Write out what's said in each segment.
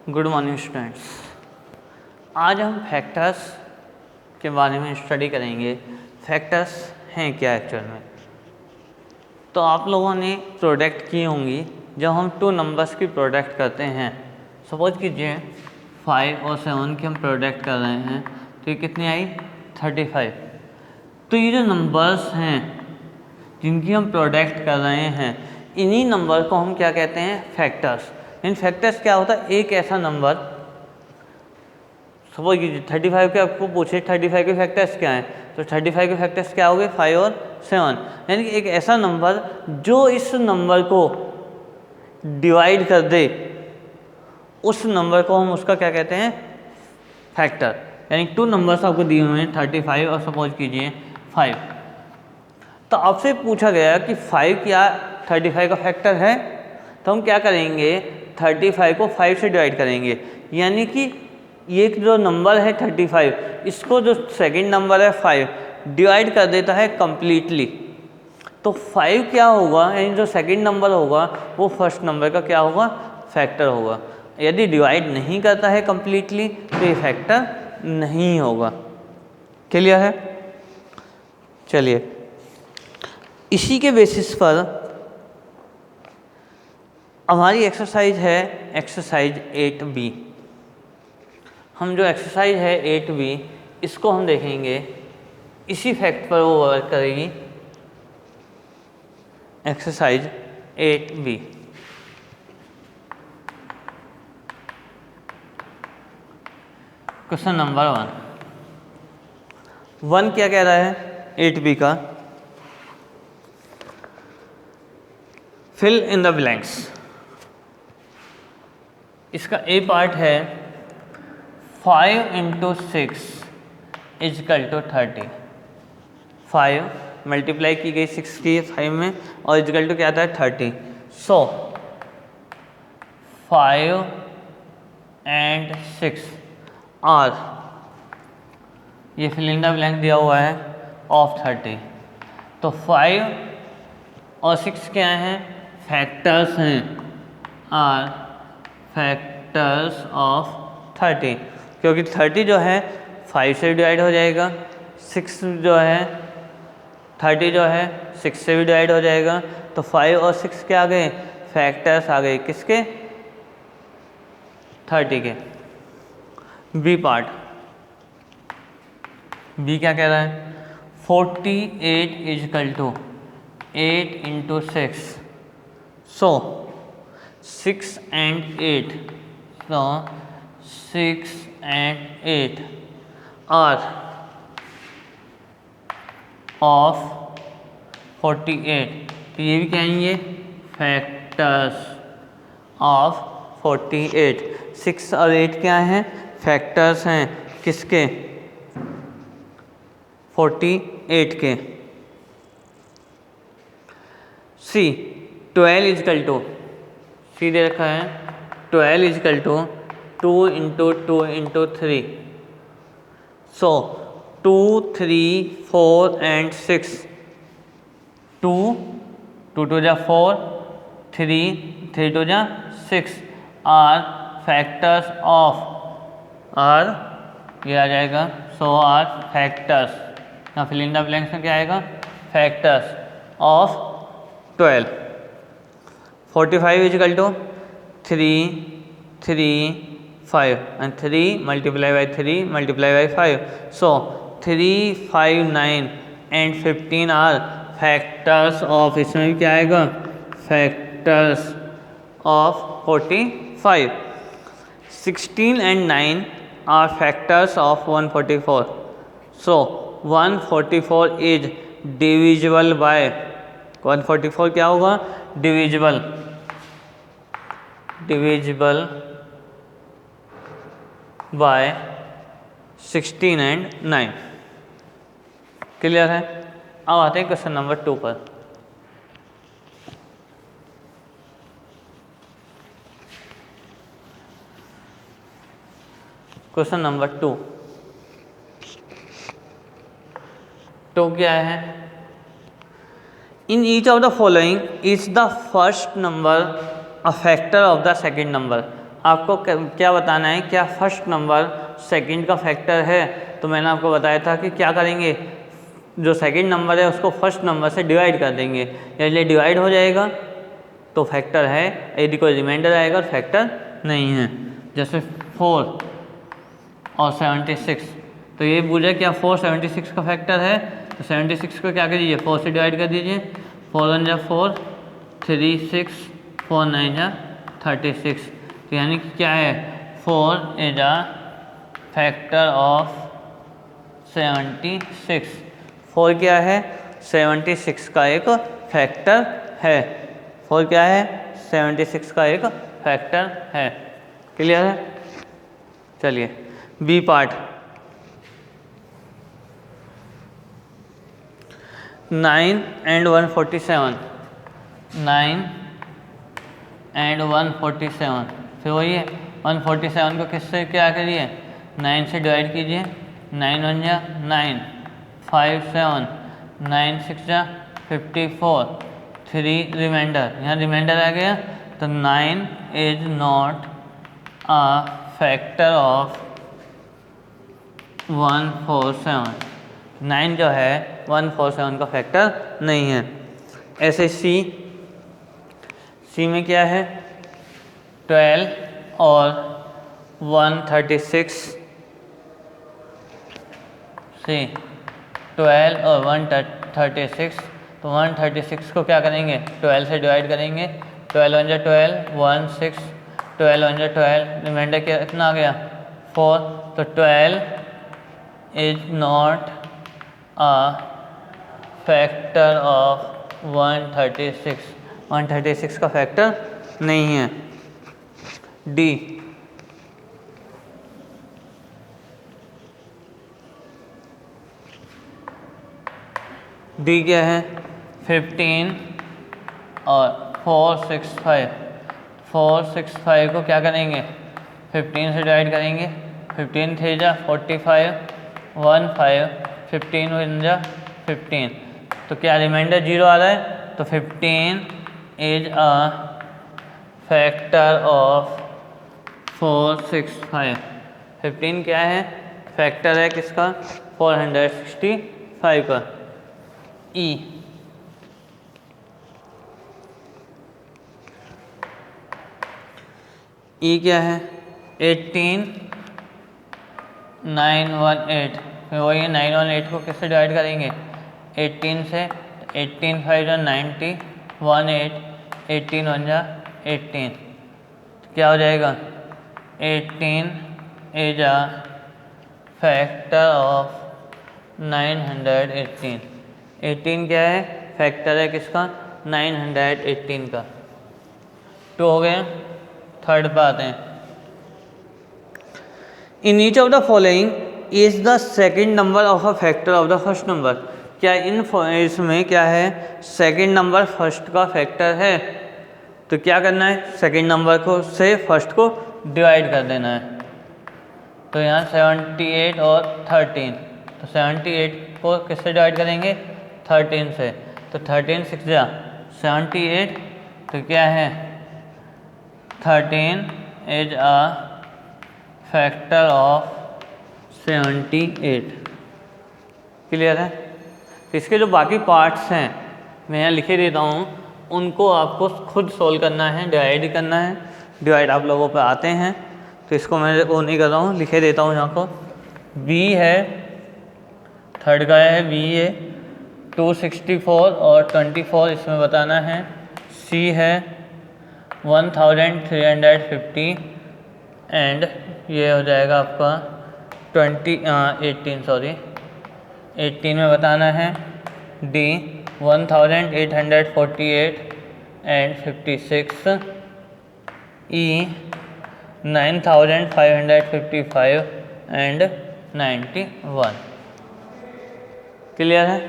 Good morning students. आज हम factors के बारे में स्टडी करेंगे। फैक्टर्स हैं क्या एक्चुअल में। तो आप लोगों ने प्रोडक्ट की होंगी जब हम टू नंबर्स की प्रोडक्ट करते हैं। सपोज कीजिए 5 और 7 की हम प्रोडक्ट कर रहे हैं तो ये कितनी आई 35। तो ये जो नंबर्स हैं जिनकी हम प्रोडक्ट कर रहे हैं इन्हीं नंबर को हम क्या कहते हैं फैक्टर्स। इन फैक्टर्स क्या होता है, एक ऐसा नंबर सपोज कीजिए 35 के आपको पूछे 35 के फैक्टर्स क्या हैं तो 35 के फैक्टर्स क्या हो गए 5 और 7। यानी कि एक ऐसा नंबर जो इस नंबर को डिवाइड कर दे उस नंबर को हम उसका क्या कहते हैं फैक्टर। यानी टू नंबर्स आपको दिए हुए हैं 35 और सपोज कीजिए 5। तो आपसे पूछा गया कि 5 क्या 35 का फैक्टर है, तो हम क्या करेंगे 35 को 5 से डिवाइड करेंगे। यानी कि ये जो नंबर है 35 इसको जो सेकंड नंबर है 5 डिवाइड कर देता है कम्प्लीटली। तो 5 क्या होगा, यानी जो सेकंड नंबर होगा वो फर्स्ट नंबर का क्या होगा फैक्टर होगा। यदि डिवाइड नहीं करता है कम्प्लीटली तो ये फैक्टर नहीं होगा। क्लियर है। चलिए इसी के बेसिस पर हमारी एक्सरसाइज है एक्सरसाइज 8B। हम जो एक्सरसाइज है 8B इसको हम देखेंगे, इसी फैक्ट पर वो वर्क करेगी। एक्सरसाइज 8B क्वेश्चन नंबर 1 क्या कह रहा है 8B का, फिल इन द ब्लैंक्स। इसका ए पार्ट है 5 × 6 = 30। 5 मल्टीप्लाई की गई 6 की 5 में और इजकल टू क्या आता है 30। सो 5 and 6 आर, ये फिल इन द ब्लैंक दिया हुआ है ऑफ 30। तो 5 और 6 क्या हैं फैक्टर्स हैं, आर फैक्टर्स ऑफ 30। क्योंकि 30 जो है 5 से डिवाइड हो जाएगा, 6 जो है 30 जो है 6 से भी डिवाइड हो जाएगा। तो 5 और 6 क्या आ गए फैक्टर्स आ गए किसके 30 के। बी पार्ट, बी क्या कह रहा है 48 = 8 × 6। सो 6 and 8, so 6 and 8 are of 48। तो ये भी क्या है ये फैक्टर्स ऑफ 48। 6 और 8 क्या हैं फैक्टर्स हैं किसके 48 के। सी 12 = सी दे रखा है 12 = 2 × 2 × 3। सो 2 3 4 and 6, 2 2 2 जा 4, 3 3 2 जा 6 आर फैक्टर्स ऑफ, आर ये आ जाएगा सो आर फैक्टर्स। ना फिल इन द ब्लैंक्स में क्या आएगा factors of 12। 45 = 3 3 5 and 3 multiply by 3 multiply by 5। So 3 5 9 and 15 are factors of, इसमें भी क्या आएगा factors of 45। 16 and 9 are factors of 144। So 144 is divisible by, 144 क्या होगा divisible by 16 and 9। क्लियर है। अब आते हैं क्वेश्चन नंबर 2 पर। क्वेश्चन नंबर 2 क्या है, in each of the following is the first number a factor of the second number. आपको क्या बताना है, क्या फर्स्ट नंबर सेकंड का फैक्टर है। तो मैंने आपको बताया था कि क्या करेंगे, जो सेकंड नंबर है उसको फर्स्ट नंबर से डिवाइड कर देंगे, यदि डिवाइड हो जाएगा तो फैक्टर है, यदि कोई रिमाइंडर आएगा तो फैक्टर नहीं है। जैसे 4 और 76, तो ये पूछा क्या 4 76 का फैक्टर है, तो 76 को क्या करिए 4 से डिवाइड कर दीजिए, 4 1 जा 4, 3 6, 4 9 जा 36। तो यानी कि क्या है 4 इज अ फैक्टर ऑफ 76। 4 क्या है 76 का एक फैक्टर है। 4 क्या है 76 का एक फैक्टर है। क्लियर है। चलिए बी पार्ट, 9 and 147, 9 and 147, फिर वही है 147 को किससे क्या करिए 9 से डिवाइड कीजिए, 9 1 जा 9, 5 7, 9 6 जा 54, 3 रिमाइंडर, यहाँ रिमाइंडर आ गया, तो 9 is not a factor of 147। 9 जो है 147 का फैक्टर नहीं है। ऐसे सी में क्या है 12 और 136, सी 12 और 136, तो 136 को क्या करेंगे 12 से डिवाइड करेंगे, 12 1 जा 12, 1 6, 12 1 जा 12, रिमाइंडर कितना आ गया 4, तो 12 is not a factor of 136, 136 का फैक्टर नहीं है। डी, डी क्या है 15 और 465, 465 को क्या करेंगे 15 से डिवाइड करेंगे, 15 3 जा 45, 1 5, 15 1 जा 15, तो क्या रिमाइंडर 0 आ रहा है, तो 15 इज अ फैक्टर ऑफ 465। 15 क्या है फैक्टर है किसका 465 का। ई, ई क्या है 18 918, फिर वही 918 को किससे डिवाइड करेंगे 18 से, 18 5 जा 90, 1 8, 18 1 जा 18, तो क्या हो जाएगा 18 इज अ फैक्टर ऑफ 918। 18 क्या है फैक्टर है किसका 918 का। तो हो गए। थर्ड पे आते हैं, in each of the following is the second number of a factor of the first number. क्या इसमें क्या है सेकेंड नंबर फर्स्ट का फैक्टर है, तो क्या करना है सेकेंड नंबर को से फर्स्ट को डिवाइड कर देना है। तो यहाँ 78 और 13, तो 78 को किससे डिवाइड करेंगे 13 से, तो 13 6 जा 78, तो क्या है 13 is a factor of 78। Clear है। तो इसके जो बाकी पार्ट्स हैं मैं यहाँ लिखे देता हूँ, उनको आपको खुद सोल्व करना है, डिवाइड करना है। डिवाइड आप लोगों पे आते हैं, तो इसको मैं वो नहीं कर रहा हूँ, लिखे देता हूँ यहाँ को। बी है थर्ड का है, बी है 264 और 24 इसमें बताना है। सी है 1350 एंड ये हो जाएगा आपका 18 में बताना है। D 1848 and 56, E 9555 and 91। Clear है।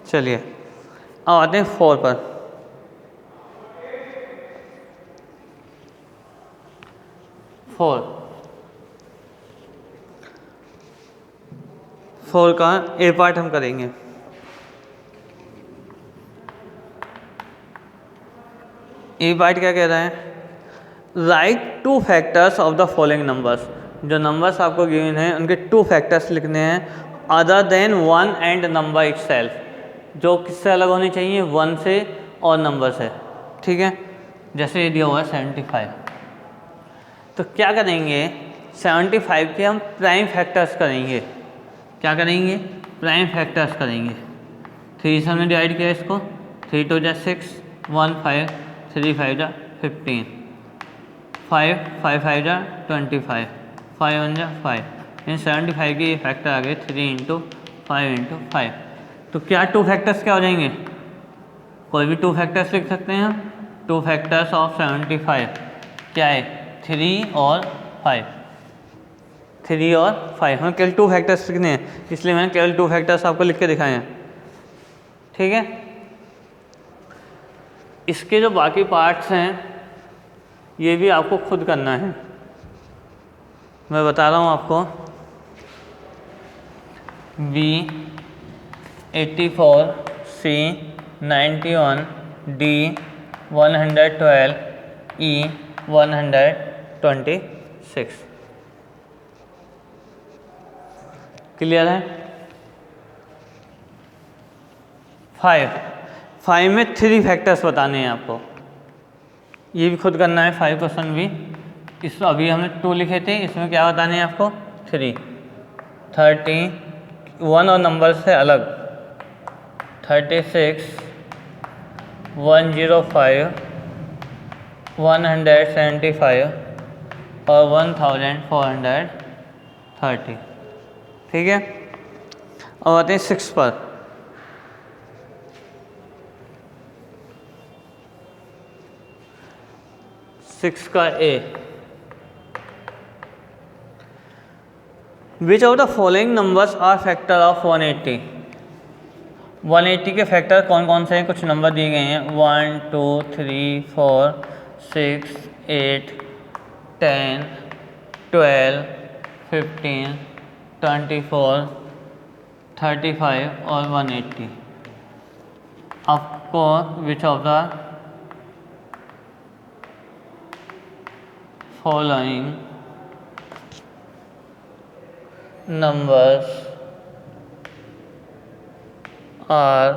चलिए अब आते हैं 4 पर। 4 का ए पार्ट हम करेंगे। ए पार्ट क्या कह रहा है right two factors of the following numbers, जो नंबर्स आपको गिवन हैं उनके टू फैक्टर्स लिखने हैं other than one and number itself, जो किससे अलग होनी चाहिए, वन से और नंबर से, ठीक है। जैसे ये दिया हुआ है 75, तो क्या करेंगे 75 के हम प्राइम फैक्टर्स करेंगे, क्या करेंगे, प्राइम फैक्टर्स करेंगे। 3 से हमने डिवाइड किया इसको, 3 2 जा 6, 1 5, 3 5 जा 15, 5 5 5 जा 25, 5 1 जा 5, इन 75 के ये फैक्टर आ गए 3 इंटू 5 इंटू 5। तो क्या टू फैक्टर्स क्या हो जाएंगे, कोई भी टू फैक्टर्स लिख सकते हैं हम। टू फैक्टर्स ऑफ 75 क्या है, 3 और 5, 3 और 5, हमें केवल टू फैक्टर्स लिखने हैं, इसलिए मैंने केवल टू फैक्टर्स आपको लिख के दिखाए हैं, ठीक है। इसके जो बाकी पार्ट्स हैं ये भी आपको खुद करना है, मैं बता रहा हूँ आपको। B 84, C 91, D 112, E 126। Clear है। 5 में 3 फैक्टर्स बताने हैं आपको, ये भी खुद करना है। 5 क्वेश्चन भी, इस अभी हमने 2 लिखे थे, इसमें क्या बताने हैं आपको, 3, 30, 1 और नंबर से अलग, 36, 105, 175 और 1430, ठीक है। और आते हैं 6 पर। 6 का A, which of the following numbers are factor of 180। 180 के फैक्टर कौन कौन से हैं, कुछ नंबर दिए गए हैं 1 2 3 4 6 8 10 12 15 24 35 और 180। आपको विच of the following numbers are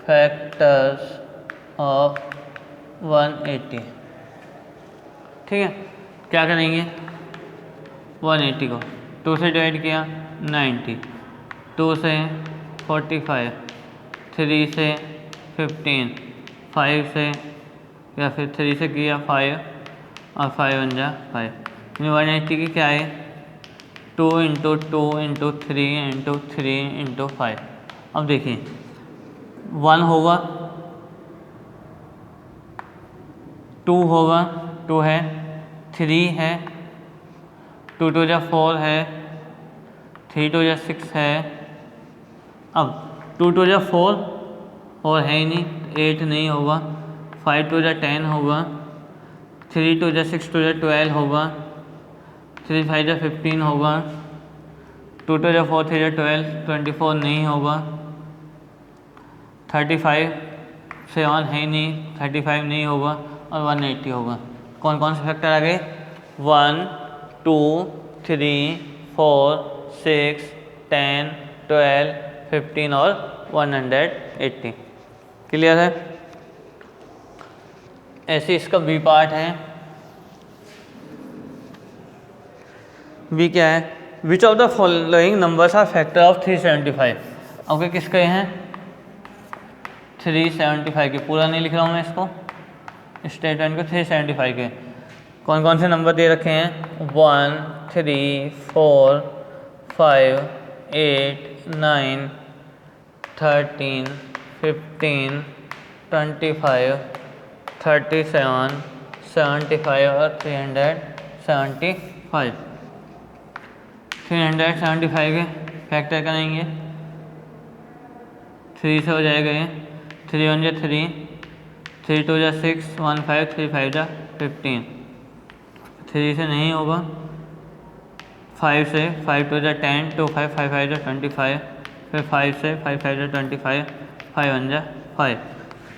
factors of 180, ठीक है। क्या करेंगे, 180 को 2 से डिवाइड किया 90, 2 से 45, 3 से 15, 5 से या फिर 3 से किया 5 और 5 1 जा 5। 180 की क्या है, 2 इंटू 2 इंटू 3 इंटू 3 इंटू 5। अब देखिए 1 होगा, 2 होगा, 2 है, 3 है, 2 2 जा 4 है, 3 2 जा 6 है। अब 2 2 जा 4 और है ही नहीं, 8 नहीं होगा, 5 2 जा 10 होगा, 3 2 जा 6 2 जा 12 होगा, 3 5 जा 15 होगा, 2 2 जा 4 3 जा 12, 24 नहीं होगा, 35 से ऑन है नहीं, 35 नहीं होगा और 180 होगा। कौन कौन से फैक्टर आ गए, 1 2 3 4 6 10 12 15 और 180। क्लियर है। ऐसे इसका बी पार्ट है। बी क्या है, which of the following numbers are factor of 375। Okay, किसके हैं, 375 के। पूरा नहीं लिख रहा हूँ मैं इसको, स्टेटमेंट को 375 के कौन कौन से नंबर दे रखे हैं, 1 3 4 5 8 9 13 15 25 37 75 और 375। 375 के फैक्टर करेंगे, 3 से हो जाएगा ये, 3 1 जा 3, 3 2 जा 6, 1 5 3 5 जा 15, 3 से नहीं होगा, 5 से 5 2 जा 10, 2 5 5 5 जा 25, फिर 5 से 5 5 जा 25, 5 1 जा 5।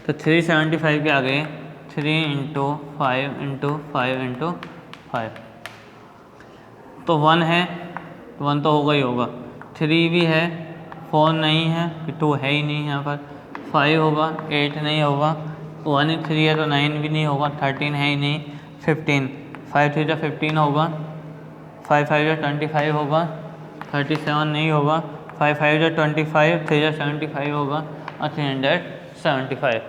तो 375 के आ गए 3 इंटू 5 इंटू 5 इंटू 5। तो 1 है, 1 तो होगा ही होगा, 3 भी है, 4 नहीं है, 2 है ही नहीं यहाँ पर, 5 होगा, 8 नहीं होगा, 1 3 है तो 9 भी नहीं होगा, 13 है ही नहीं, 15, 5 3 15 होगा, 5 5 25 होगा, 37 नहीं होगा, 5 5 25, 3 75 होगा और 375।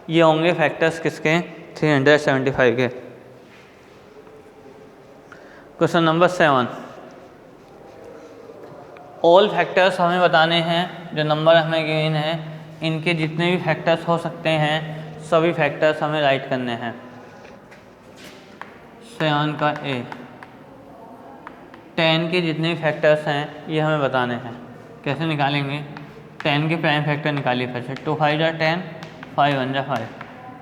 ये होंगे फैक्टर्स किसके, 375 के। क्वेश्चन नंबर 7, ऑल फैक्टर्स हमें बताने हैं, जो नंबर हमें गिवन है इनके जितने भी फैक्टर्स हो सकते हैं सभी फैक्टर्स हमें राइट करने हैं। 7 का ए, 10 के जितने भी फैक्टर्स हैं ये हमें बताने हैं। कैसे निकालेंगे, 10 के प्राइम फैक्टर निकालिए फिर से, 2 5 जा 10, 5 1 जा 5,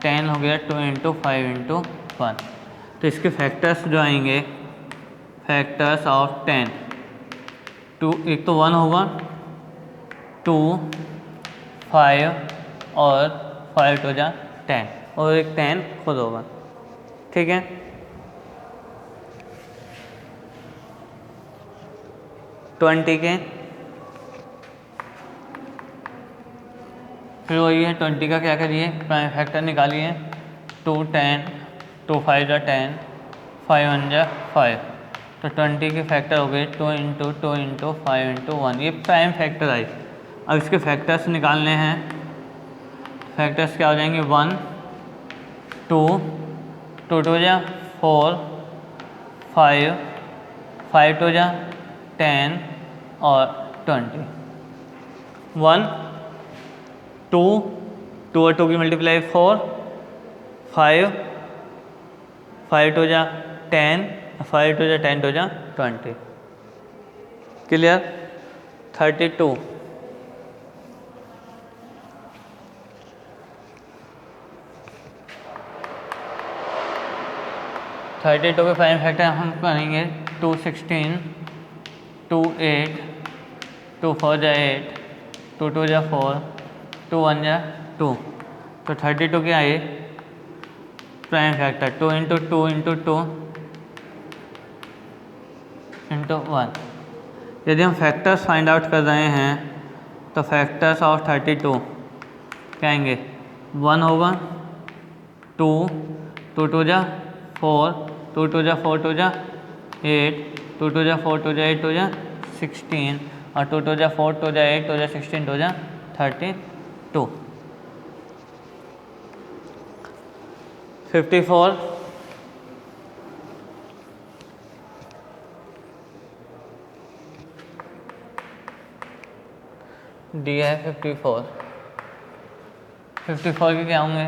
10 हो गया 2 इंटू 5 इंटू 1। तो इसके फैक्टर्स जो आएंगे, फैक्टर्स ऑफ 10, 2, एक तो 1 होगा, 2 5 और 5 2 जा 10 और एक 10 खुद होगा, ठीक है। ट्वेंटी के फिर वही है, 20 का क्या करिए, प्राइम फैक्टर निकालिए, 2 10, 2 5 जा 10, 5 1 जा 5, तो 20 के फैक्टर हो गए 2 इंटू 2 इंटू 5 इंटू 1, ये प्राइम फैक्टर आई। अब इसके फैक्टर्स निकालने हैं, फैक्टर्स क्या हो जाएंगे, 1 2 2 2 जा 4, 5 5 2 जा 10 और 20। 1 2 2 और 2 की मल्टीप्लाई 4, 5 5 2 जा 10, 5 2 जा 10 2 जा 20। क्लियर। 32 32 के प्राइम फैक्टर हम करेंगे, 2 16, 2 8, 2 4 जा 8, 2 2 जा 4, 2 1 जा 2। तो 32 के आए prime factor 2 into 2 into 2 into 1। यदि हम फैक्टर्स फाइंड आउट कर रहे हैं तो फैक्टर्स ऑफ 32 क्या आएंगे, 1 होगा, 2 2 2 जा 4, 2 2 जा 4 2 जा 8, 2 2 जा 4 2 जा 8 2 जा 16 और 2 2 जा 4 2 जा 8 2 जा 16 2 जा 32। 54 डी है 54। 54 के क्या होंगे,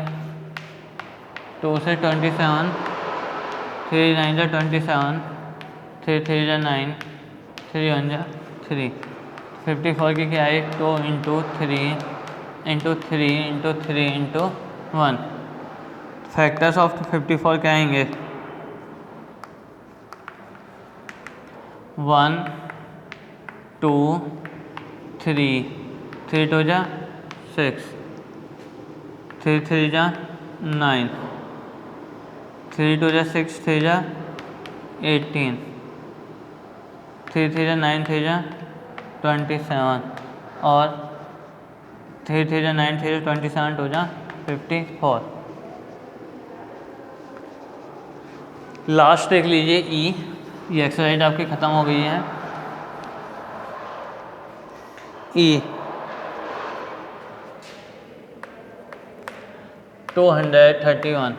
2 से 27, 3 9 जा 27, 3 3 जा 9, 3 1 जा 3। 54 के क्या है, 2 into 3 into 3 into 3 into 1। Factors of 54 क्या आएंगे, 1 2 3, 3 2 जा 6, 3 3 जा 9, 3 2 जा 6 3 जा 18, 3 3 जा 9 3 जा 27 और 3 3 जा 9 3 जा 27 2 जा 54। लास्ट देख लीजिए ई, ये एक्सरसाइज आपकी ख़त्म हो गई है। ई 231,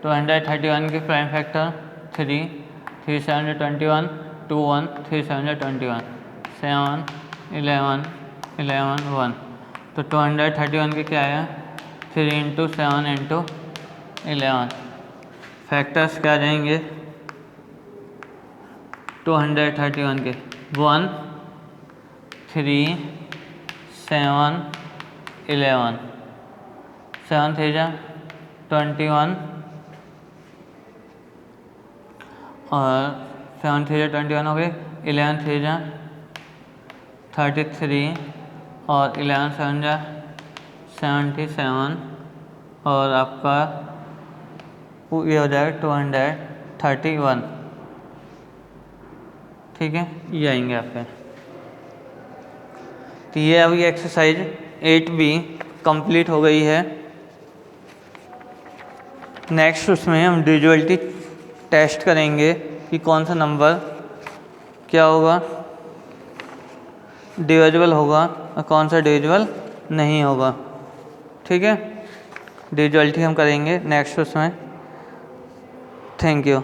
231 के प्राइम फैक्टर 3, 3 7 21, 2 1 3 7 21, 7 11 11 1। तो 231 के क्या आया, 3 इंटू 7 इंटू 11। फैक्टर्स क्या जाएंगे 231 के, 1 3 7 11, 7 3 जा 21 और 7 3 जा 21 हो गए, 11 3 जा 33 और 11 7 जा 77 और आपका ये हो जाएगा 231। ठीक है, ये आएंगे आपके। तो ये अभी एक्सरसाइज 8B कंप्लीट हो गई है। नेक्स्ट उसमें हम डिविजिबिलिटी टेस्ट करेंगे कि कौन सा नंबर क्या होगा, डिविजिबल होगा और कौन सा डिविजिबल नहीं होगा। ठीक है, डिविजिबिलिटी हम करेंगे नेक्स्ट उसमें। Thank you.